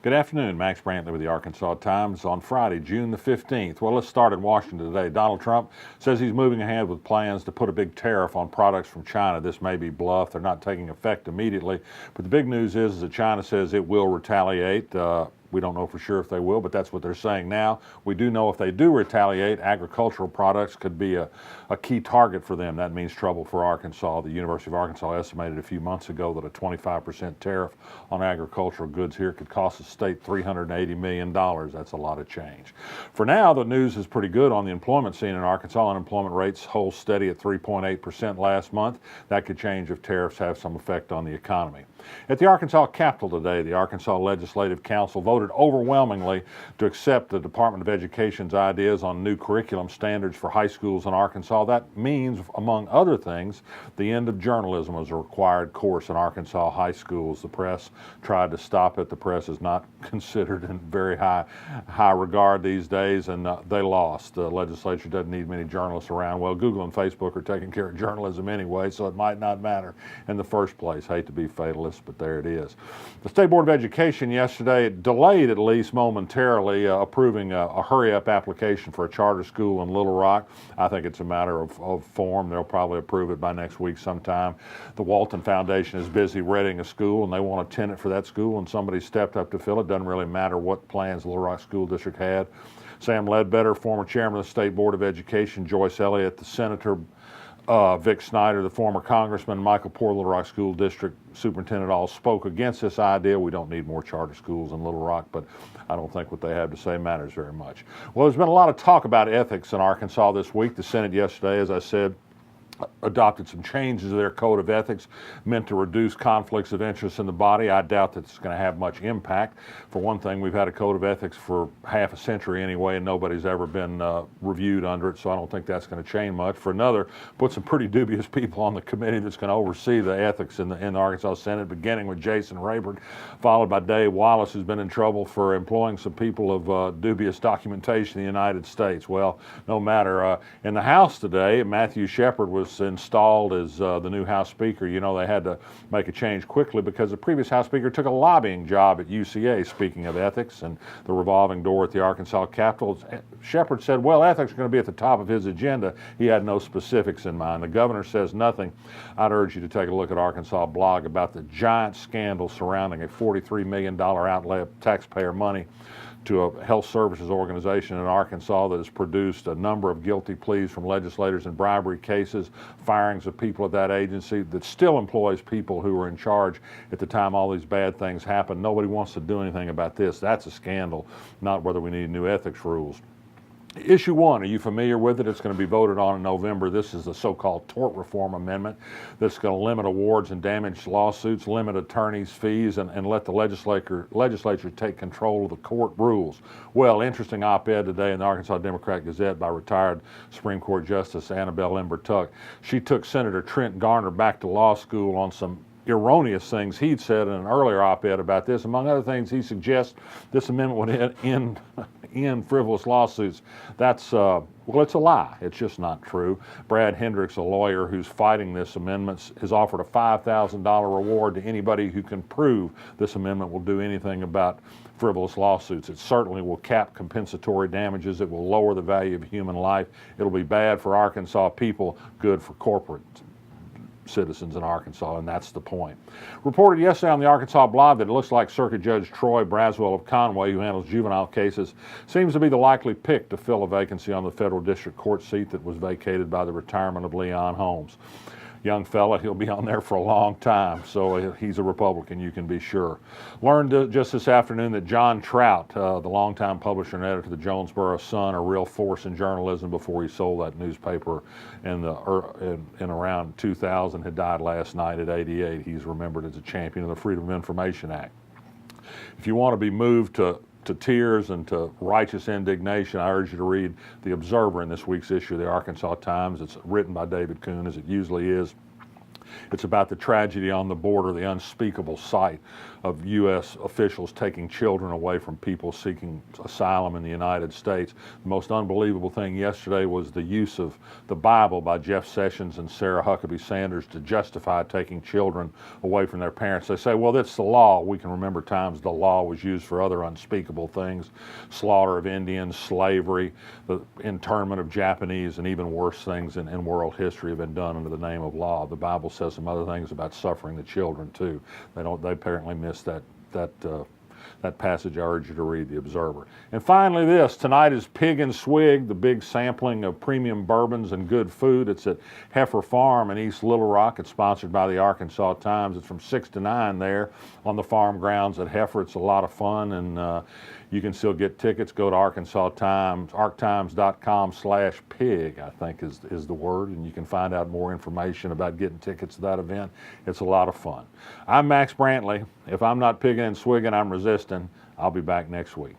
Good afternoon. Max Brantley with the Arkansas Times on Friday, June the 15th. Well, let's start in Washington today. Donald Trump says he's moving ahead with plans to put a big tariff on products from China. This may be bluff. They're not taking effect immediately. But the big news is that China says it will retaliate. We don't know for sure if they will, but that's what they're saying now. We do know if they do retaliate, agricultural products could be a key target for them. That means trouble for Arkansas. The University of Arkansas estimated a few months ago that a 25% tariff on agricultural goods here could cost the state $380 million. That's a lot of change. For now, the news is pretty good on the employment scene in Arkansas. Unemployment rates hold steady at 3.8% last month. That could change if tariffs have some effect on the economy. At the Arkansas Capitol today, the Arkansas Legislative Council voted overwhelmingly to accept the Department of Education's ideas on new curriculum standards for high schools in Arkansas. That means, among other things, the end of journalism as a required course in Arkansas high schools. The press tried to stop it. The press is not considered in very high regard these days, and they lost. The legislature doesn't need many journalists around. Well, Google and Facebook are taking care of journalism anyway, so it might not matter in the first place. Hate to be fatalist, but there it is. The State Board of Education yesterday delayed, at least momentarily, approving a hurry-up application for a charter school in Little Rock. I think it's a matter of form. They'll probably approve it by next week sometime. The Walton Foundation is busy readying a school, and they want a tenant for that school, and somebody stepped up to fill it. Doesn't really matter what plans the Little Rock School District had. Sam Ledbetter, former chairman of the State Board of Education, Joyce Elliott, the senator, Vic Snyder, the former congressman, Michael Poore, Little Rock School District Superintendent, all spoke against this idea. We don't need more charter schools in Little Rock, but I don't think what they have to say matters very much. Well, there's been a lot of talk about ethics in Arkansas this week. The Senate yesterday, as I said, adopted some changes to their code of ethics meant to reduce conflicts of interest in the body. I doubt that it's going to have much impact. For one thing, we've had a code of ethics for half a century anyway, and nobody's ever been reviewed under it, so I don't think that's going to change much. For another, put some pretty dubious people on the committee that's going to oversee the ethics in the Arkansas Senate, beginning with Jason Rayburn, followed by Dave Wallace, who's been in trouble for employing some people of dubious documentation in the United States. Well, no matter. In the House today, Matthew Shepard was installed as the new House Speaker. You know, they had to make a change quickly because the previous House Speaker took a lobbying job at UCA, speaking of ethics and the revolving door at the Arkansas Capitol. Shepard said, well, ethics are going to be at the top of his agenda. He had no specifics in mind. The governor says nothing. I'd urge you to take a look at Arkansas Blog about the giant scandal surrounding a $43 million outlay of taxpayer money to a health services organization in Arkansas that has produced a number of guilty pleas from legislators in bribery cases, firings of people at that agency that still employs people who were in charge at the time all these bad things happened. Nobody wants to do anything about this. That's a scandal, not whether we need new ethics rules. Issue 1, are you familiar with it? It's going to be voted on in November. This is the so-called tort reform amendment that's going to limit awards and damage lawsuits, limit attorneys' fees, and let the legislature take control of the court rules. Well, interesting op-ed today in the Arkansas Democrat Gazette by retired Supreme Court Justice Annabelle Ember-Tuck. She took Senator Trent Garner back to law school on some erroneous things he'd said in an earlier op-ed about this. Among other things, he suggests this amendment would end frivolous lawsuits. That's, well, it's a lie. It's just not true. Brad Hendricks, a lawyer who's fighting this amendment, has offered a $5,000 reward to anybody who can prove this amendment will do anything about frivolous lawsuits. It certainly will cap compensatory damages. It will lower the value of human life. It'll be bad for Arkansas people, good for corporate citizens in Arkansas, and that's the point. Reported yesterday on the Arkansas Blog that it looks like Circuit Judge Troy Braswell of Conway, who handles juvenile cases, seems to be the likely pick to fill a vacancy on the federal district court seat that was vacated by the retirement of Leon Holmes. Young fella, he'll be on there for a long time, so he's a Republican, you can be sure. Learned just this afternoon that John Troutt, the longtime publisher and editor of the Jonesboro Sun, a real force in journalism before he sold that newspaper in around 2000, had died last night at 88. He's remembered as a champion of the Freedom of Information Act. If you want to be moved to tears and to righteous indignation, I urge you to read The Observer in this week's issue of the Arkansas Times. It's written by David Kuhn, as it usually is. It's about the tragedy on the border, the unspeakable sight of U.S. officials taking children away from people seeking asylum in the United States. The most unbelievable thing yesterday was the use of the Bible by Jeff Sessions and Sarah Huckabee Sanders to justify taking children away from their parents. They say, well, that's the law. We can remember times the law was used for other unspeakable things: slaughter of Indians, slavery, the internment of Japanese, and even worse things in world history have been done under the name of law. The Bible says some other things about suffering the children too. They apparently missed that passage. I urge you to read the Observer. And finally this, tonight is Pig and Swig, the big sampling of premium bourbons and good food. It's at Heifer Farm in East Little Rock. It's sponsored by the Arkansas Times. It's from 6 to 9 there on the farm grounds at Heifer. It's a lot of fun, and you can still get tickets. Go to Arkansas Times, arctimes.com/pig, I think is the word, and you can find out more information about getting tickets to that event. It's a lot of fun. I'm Max Brantley. If I'm not pigging and swigging, I'm resisting. I'll be back next week.